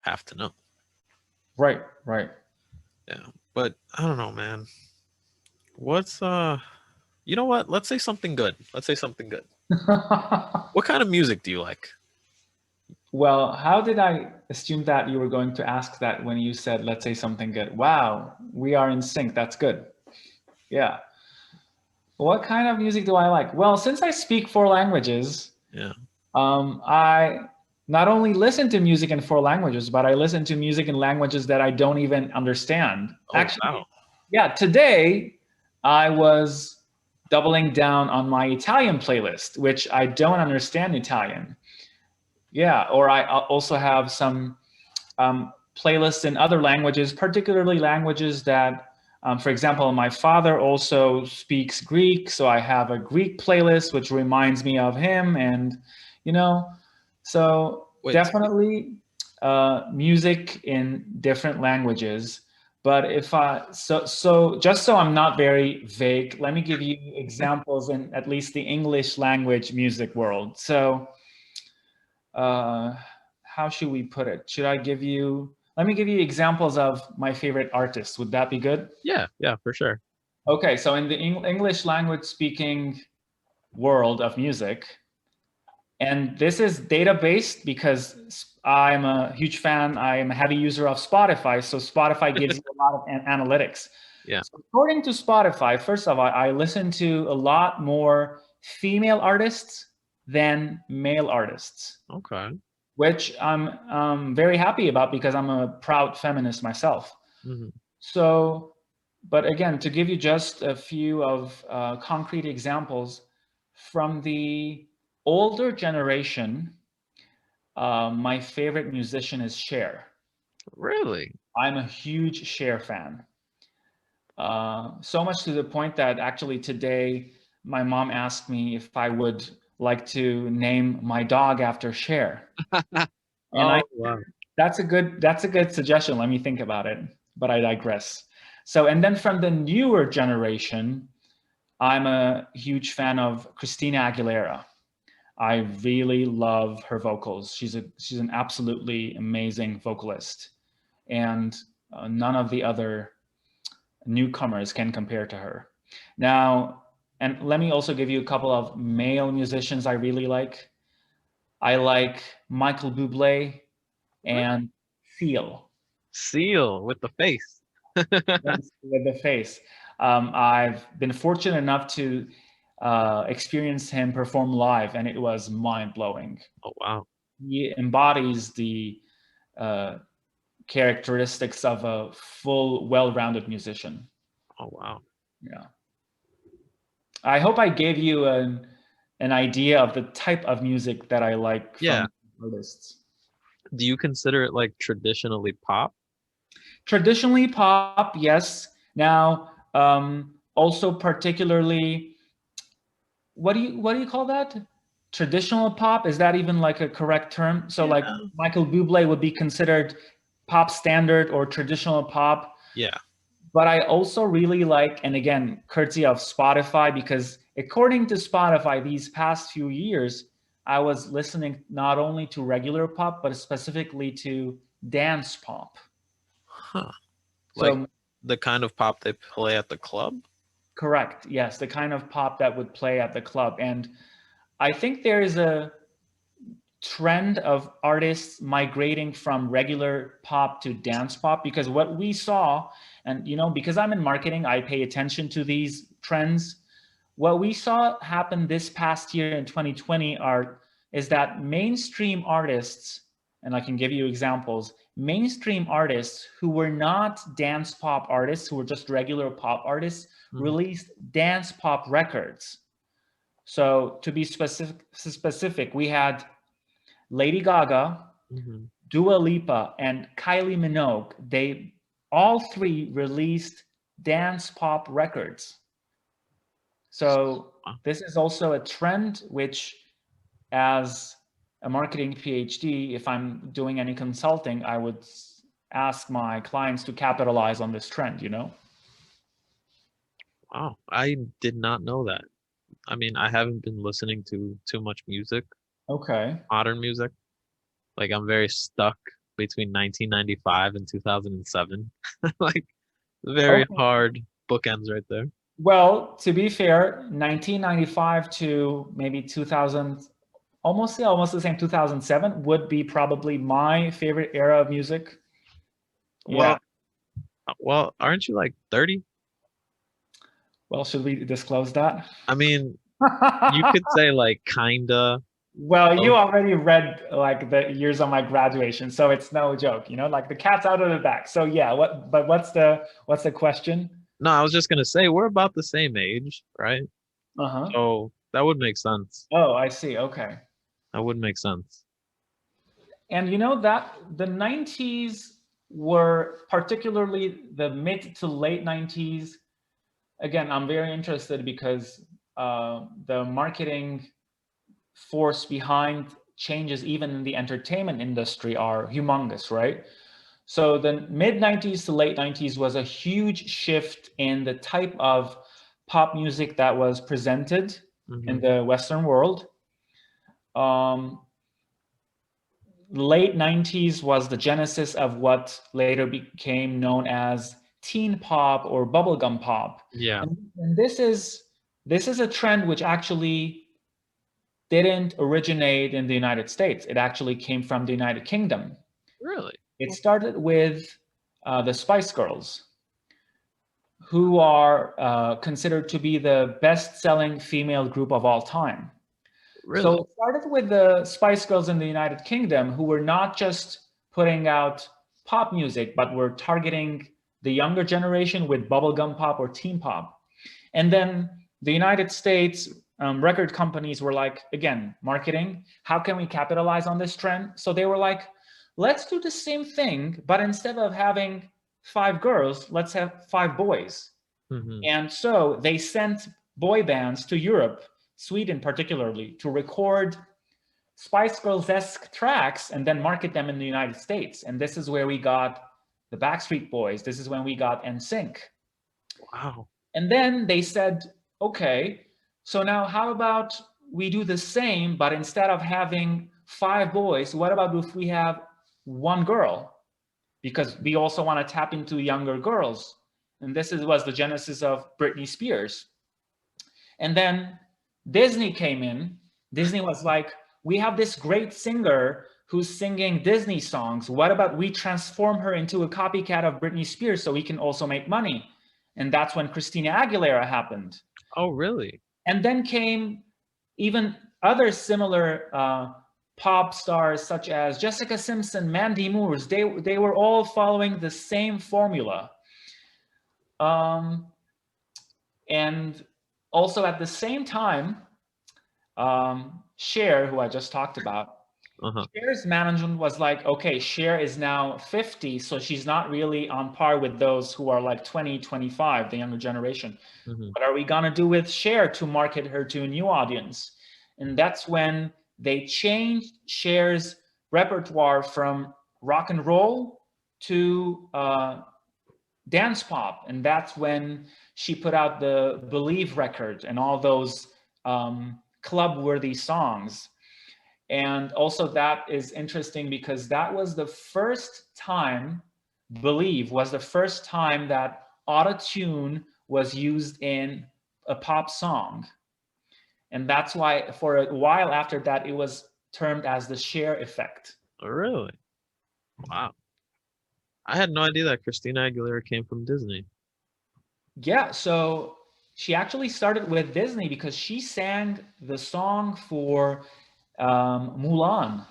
have to know. Right, right. Yeah, but I don't know, man. What's You know what? Let's say something good. Let's say something good. What kind of music do you like? Well, how did I assume that you were going to ask that when you said, let's say something good? Wow, we are in sync. That's good. Yeah. What kind of music do I like? Well, since I speak four languages, Yeah. I not only listen to music in four languages, but I listen to music in languages that I don't even understand. Oh Actually, wow. yeah, today I was doubling down on my Italian playlist, which I don't understand Italian. Yeah, or I also have some playlists in other languages, particularly languages that, for example, my father also speaks Greek, so I have a Greek playlist which reminds me of him, and you know, so Wait. definitely music in different languages. But if I so just so I'm not very vague, let me give you examples in at least the English language music world. So uh, how should we put it? Should I give you, let me give you examples of my favorite artists. Would that be good? Yeah, yeah, for sure. Okay, so in the English language speaking world of music, and this is data based because I'm a huge fan, I am a heavy user of Spotify, so Spotify gives you a lot of analytics. Yeah. So according to Spotify, first of all, I listen to a lot more female artists than male artists, Okay. which I'm very happy about because I'm a proud feminist myself. Hmm. So, but again, to give you just a few of concrete examples from the older generation, my favorite musician is Cher. Really? I'm a huge Cher fan. So much to the point that actually today my mom asked me if I would like to name my dog after Cher. And I Oh wow. that's a good suggestion. Let me think about it, but I digress. So, and then from the newer generation, I'm a huge fan of Christina Aguilera. I really love her vocals. She's an absolutely amazing vocalist, and none of the other newcomers can compare to her. Now, and let me also give you a couple of male musicians I really like. I like Michael Bublé and Seal. Seal with the face. Yes, with the face. I've been fortunate enough to experience him perform live, and it was mind blowing. Oh wow. He embodies the uh, characteristics of a full, well rounded musician. Oh wow. Yeah. I hope I gave you an idea of the type of music that I like Yeah. from artists. Do you consider it like traditionally pop? Traditionally pop, yes. Now, also particularly, what do you call that? Traditional pop? Is that even like a correct term? So Yeah. like Michael Bublé would be considered pop standard or traditional pop. Yeah. But I also really like, and again, courtesy of Spotify, because according to Spotify, these past few years, I was listening not only to regular pop, but specifically to dance pop. Huh. Like So the kind of pop they play at the club? correct, yes, the kind of pop that would play at the club. And I think there is a trend of artists migrating from regular pop to dance pop because what we saw, and because I'm in marketing, I pay attention to these trends. What we saw happen this past year in 2020 is that mainstream artists, and I can give you examples, mainstream artists who were not dance pop artists, who were just regular pop artists, Mhm. released dance pop records. So to be specific, we had Lady Gaga, Mhm. Dua Lipa, and Kylie Minogue. They all three released dance pop records. So Wow. this is also a trend which, as a marketing PhD, if I'm doing any consulting, I would ask my clients to capitalize on this trend. Wow. I did not know that. I mean, I haven't been listening to too much music, Okay. modern music. Like I'm very stuck. between 1995 and 2007. Like very Okay. hard bookends right there. Well, to be fair, 1995 to maybe 2000, almost the same, 2007 would be probably my favorite era of music. Yeah. Well, aren't you like 30? Well, should we disclose that? I mean, you could say like kinda. Well, you Oh, already read like the years of my graduation, so it's no joke, like the cat's out of the bag. So yeah, but what's the question? no, I was just gonna say we're about the same age, right? Uh-huh. So that would make sense. Oh, I see. Okay. That would make sense. And that the 90s were, particularly the mid to late 90s. Again, I'm very interested because the marketing force behind changes even in the entertainment industry are humongous, right? So the mid 90s to late 90s was a huge shift in the type of pop music that was presented in the Western world. Late 90s was the genesis of what later became known as teen pop or bubblegum pop. Yeah. And this is a trend which actually didn't originate in the United States. It actually came from the United Kingdom. Really? It started with the Spice Girls, who are considered to be the best-selling female group of all time. Really? So it started with the Spice Girls in the United Kingdom, who were not just putting out pop music, but were targeting the younger generation with bubblegum pop or teen pop. And then the United States record companies were like, again, marketing, how can we capitalize on this trend? So they were like, let's do the same thing, but instead of having 5 girls, let's have 5 boys. And so they sent boy bands to Europe, Sweden particularly, to record Spice Girls-esque tracks and then market them in the United States. And this is where we got the Backstreet Boys. This is when we got NSYNC. Wow. And then they said, okay, so now how about we do the same, but instead of having 5 boys, what about if we have 1 girl? Because we also want to tap into younger girls. And this was the genesis of Britney Spears. And then Disney came in. Disney was like, we have this great singer who's singing Disney songs. What about we transform her into a copycat of Britney Spears so we can also make money? And that's when Christina Aguilera happened. Oh, really? And then came even other similar pop stars such as Jessica Simpson, Mandy Moore. They were all following the same formula. And also at the same time, Cher, who I just talked about, Cher's management was like, okay, Cher is now 50, so she's not really on par with those who are like 20, 25, the younger generation. What are we gonna do with Cher to market her to a new audience? And that's when they changed Cher's repertoire from rock and roll to dance pop. And that's when she put out the Believe record and all those club-worthy songs. And also that is interesting because that was the first time, Believe was the first time that auto-tune was used in a pop song. And that's why for a while after that, it was termed as the Cher effect. Oh, really? Wow. I had no idea that Christina Aguilera came from Disney. Yeah, so she actually started with Disney because she sang the song for Mulan.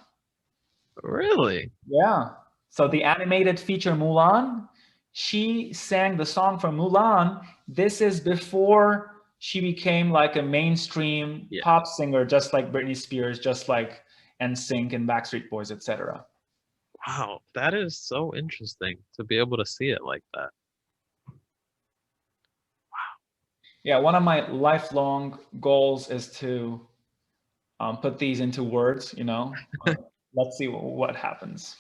Really? Yeah. So the animated feature Mulan, she sang the song from Mulan. This is before she became like a mainstream pop singer, just like Britney Spears, just like NSYNC and Backstreet Boys, etc. Wow, that is so interesting to be able to see it like that. Yeah, one of my lifelong goals is to put these into words, let's see what happens.